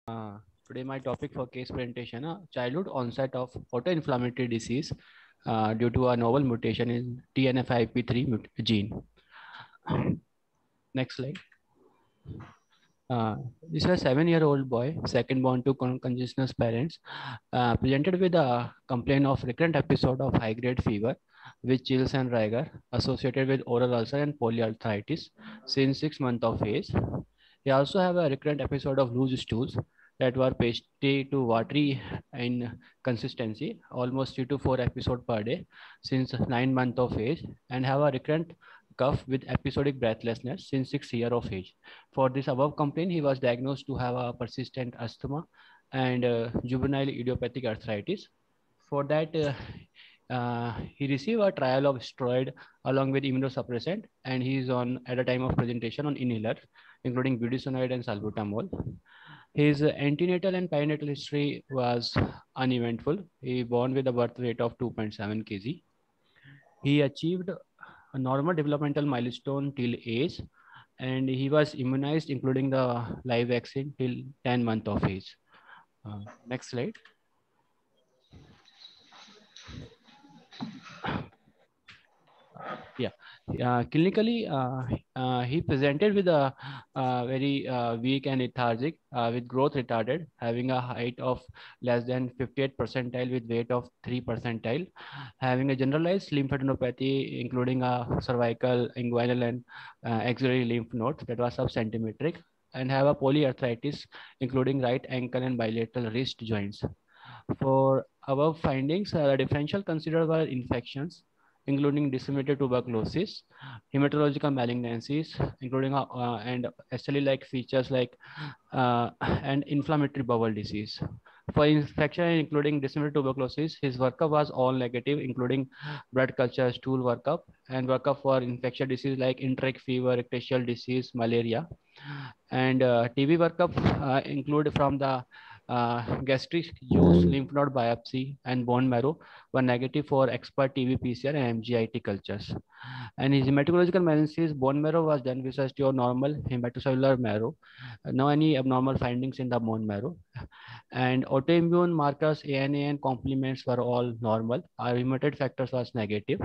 Uh, Today my topic for case presentation, childhood onset of autoinflammatory disease due to a novel mutation in TNFIP3 gene. Next slide. Uh, this is a 7-year-old boy, second born to congestionous parents, presented with a complaint of recurrent episode of high-grade fever with chills and rigor associated with oral ulcer and polyarthritis since 6 months of age. He also have a recurrent episode of loose stools that were pasty to watery in consistency, almost 3 to 4 episodes per day since 9 months of age, and have a recurrent cough with episodic breathlessness since 6 years of age. For this above complaint, he was diagnosed to have a persistent asthma and juvenile idiopathic arthritis. For that, he received a trial of steroid along with immunosuppressant, and he is on at a time of presentation on inhaler, including budesonide and salbutamol. His antenatal and perinatal history was uneventful. He born with a birth weight of 2.7 kg. He achieved a normal developmental milestone till age, and he was immunized, including the live vaccine, till 10 months of age. Next slide. Yeah, clinically, he presented with a very weak and lethargic, with growth retarded, having a height of less than 58 percentile with weight of 3 percentile, having a generalized lymphadenopathy, including a cervical, inguinal, and axillary lymph nodes that was subcentimetric, and have a polyarthritis, including right ankle and bilateral wrist joints. For above findings, the differential considered were infections, including disseminated tuberculosis, hematological malignancies, including and SLE-like features like and inflammatory bowel disease. For infection, including disseminated tuberculosis, his workup was all negative, including blood culture, stool workup, and workup for infectious disease like enteric fever, ectational disease, malaria. And TB workup include from the gastric juice, lymph node biopsy, and bone marrow were negative for expert TB PCR and MGIT cultures. And his hematological malignancies, bone marrow was done with a normal hematocellular marrow. No any abnormal findings in the bone marrow. And autoimmune markers, ANA and complements were all normal. Our rheumatoid factors was negative.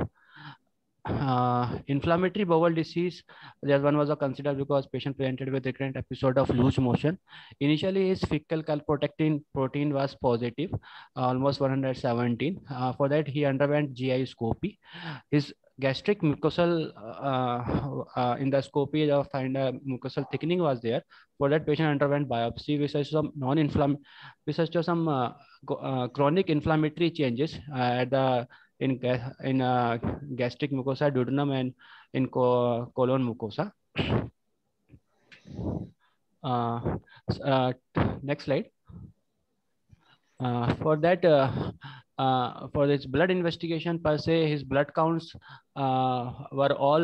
Inflammatory bowel disease, that one was a considered because patient presented with recurrent episode of loose motion. Initially, his fecal calprotectin protein was positive, almost 117. For that, he underwent GI scopy. His gastric mucosal endoscopy find a mucosal thickening was there. For that, patient underwent biopsy, which has some which has some chronic inflammatory changes at the in gastric mucosa, duodenum, and in colon mucosa. Uh, Next slide. For that, for this blood investigation per se, his blood counts were all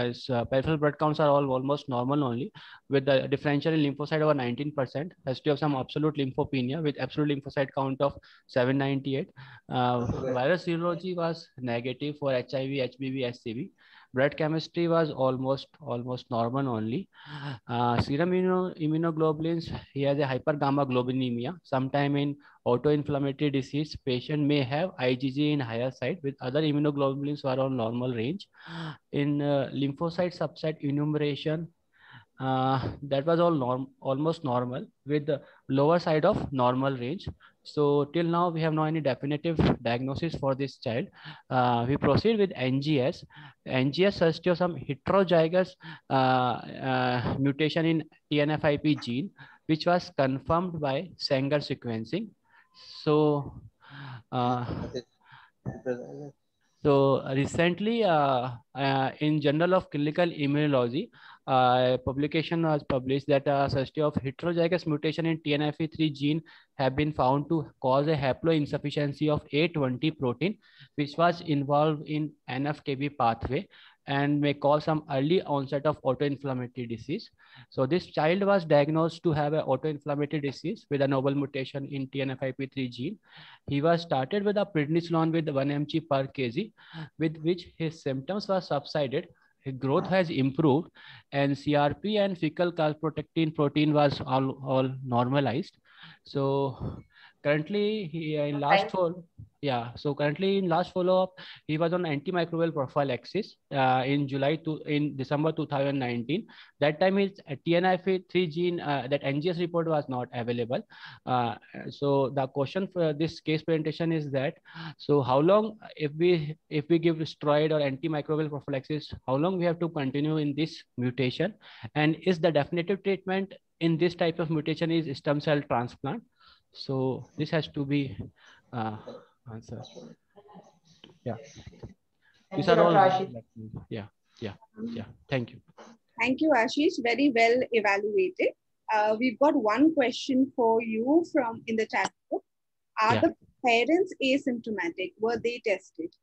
his peripheral blood counts are all almost normal only, with the differential in lymphocyte over 19%. Has to have some absolute lymphopenia with absolute lymphocyte count of 798. Virus serology was negative for HIV, HBV, SCV. Blood chemistry was almost normal only. Serum immunoglobulins, he has a hypergammaglobulinemia. Sometime in autoinflammatory disease, patient may have IgG in higher side with other immunoglobulins who are on normal range. In lymphocyte subset enumeration, that was all almost normal with the lower side of normal range. So till now we have no any definitive diagnosis for this child. We proceed with NGS. NGS suggests some heterozygous mutation in TNFIP gene, which was confirmed by Sanger sequencing. So uh, recently, in Journal of Clinical Immunology, a publication was published that a study of heterozygous mutation in TNFI3 gene have been found to cause a haploinsufficiency of A20 protein, which was involved in NFKB pathway and may cause some early onset of autoinflammatory disease. So this child was diagnosed to have an autoinflammatory disease with a novel mutation in TNFIP3 gene. He was started with a prednisolone with 1 mg per kg, with which his symptoms were subsided his growth has improved, and CRP and fecal calprotectin protein was all normalized. So currently he in last follow, yeah. So currently in last follow up, he was on antimicrobial prophylaxis in December 2019. That time his TNF3 gene, that NGS report was not available. So the question for this case presentation is that, so how long, if we give steroid or antimicrobial prophylaxis, how long we have to continue in this mutation, and is the definitive treatment in this type of mutation is stem cell transplant? So this has to be answered. Yeah, these are all. Yeah, yeah, yeah. Thank you. Thank you, Ashish. Very well evaluated. We've got one question for you from in the chat book. Are the parents asymptomatic? Were they tested?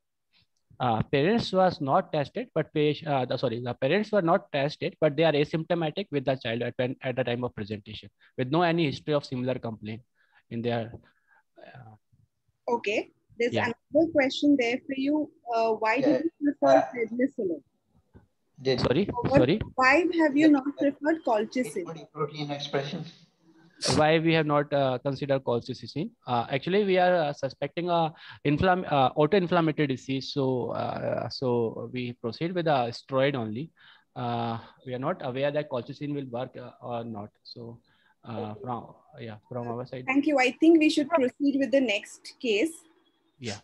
Parents was not tested, but the parents were not tested, but they are asymptomatic with the child at the time of presentation, with no any history of similar complaint in their. Okay, there's another question there for you. Why did you prefer prednisolone? Sorry. Why have you not preferred colchicine? Protein expression. Why we have not considered colchicine? Actually, we are suspecting a autoinflammatory disease, so we proceed with a steroid only. We are not aware that colchicine will work or not. So from our side. Thank you. I think we should proceed with the next case. Yeah.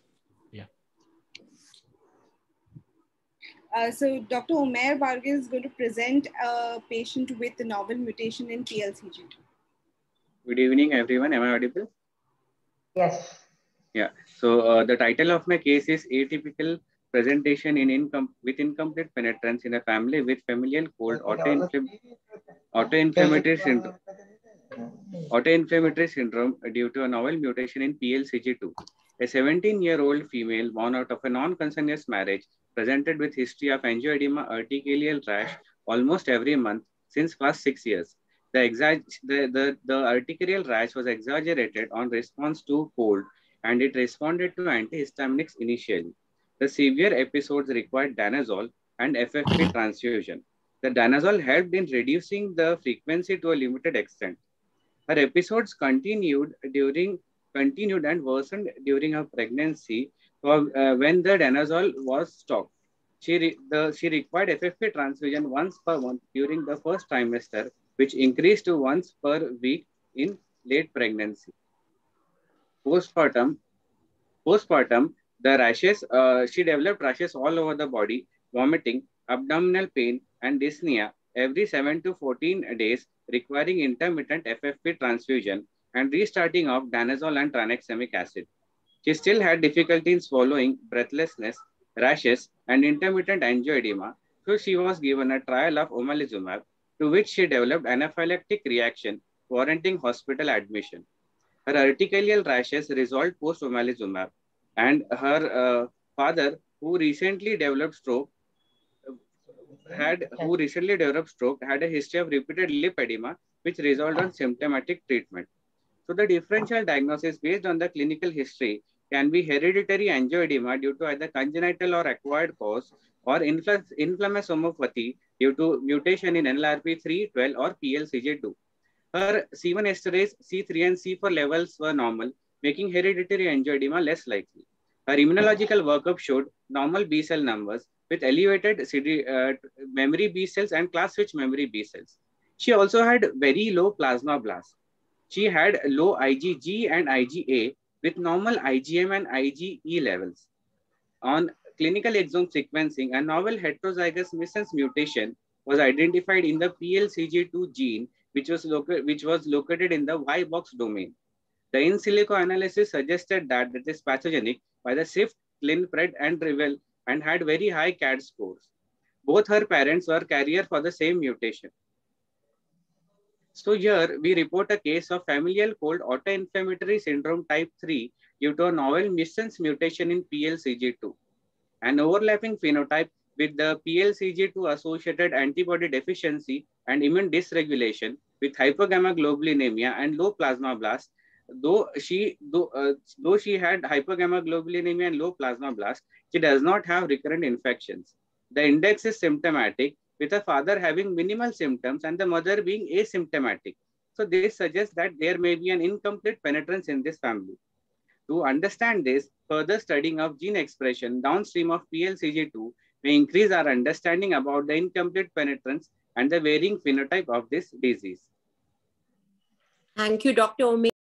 So Dr. Umair Varghese is going to present a patient with a novel mutation in PLCG2. Good evening, everyone. Am I audible? Yes. Yeah. So the title of my case is Atypical Presentation with Incomplete Penetrance in a Family with Familial Cold Autoinflammatory Syndrome due to a novel mutation in PLCG2. A 17-year-old female born out of a non-consanguineous marriage presented with history of angioedema urticarial rash almost every month since past 6 years. The urticarial rash was exaggerated on response to cold, and it responded to antihistaminics initially. The severe episodes required danazol and FFP transfusion. The danazol helped in reducing the frequency to a limited extent. Her episodes continued and worsened during her pregnancy when the danazol was stopped. She required FFP transfusion once per month during the first trimester, which increased to once per week in late pregnancy. Postpartum, the rashes, she developed rashes all over the body, vomiting, abdominal pain, and dyspnea every 7 to 14 days, requiring intermittent FFP transfusion and restarting of danazol and tranexamic acid. She still had difficulty in swallowing, breathlessness, rashes, and intermittent angioedema, so she was given a trial of omalizumab, to which she developed anaphylactic reaction, warranting hospital admission. Her urticarial rashes resolved post-omalizumab, and her father, who recently developed stroke, had a history of repeated lip edema, which resolved on symptomatic treatment. So the differential diagnosis based on the clinical history can be hereditary angioedema due to either congenital or acquired cause, or inflammosomopathy due to mutation in NLRP3, 12, or PLCG2. Her C1 esterase, C3 and C4 levels were normal, making hereditary angioedema less likely. Her immunological workup showed normal B cell numbers with elevated memory B cells and class switch memory B cells. She also had very low plasma blast. She had low IgG and IgA with normal IgM and IgE levels. On clinical exome sequencing, a novel heterozygous missense mutation was identified in the PLCG2 gene, which was located in the Y box domain. The in silico analysis suggested that it is pathogenic by the SIFT, ClinPred, and Revel, and had very high CAD scores. Both her parents were carrier for the same mutation. So here we report a case of familial cold autoinflammatory syndrome type 3 due to a novel missense mutation in PLCG2. An overlapping phenotype with the PLCG2 associated antibody deficiency and immune dysregulation with hypogammaglobulinemia and low plasma blast. Though she had hypogammaglobulinemia and low plasma blast, she does not have recurrent infections. The index is symptomatic, with a father having minimal symptoms and the mother being asymptomatic. So this suggests that there may be an incomplete penetrance in this family. To understand this, further studying of gene expression downstream of PLCG2 may increase our understanding about the incomplete penetrance and the varying phenotype of this disease. Thank you, Dr. Umesh.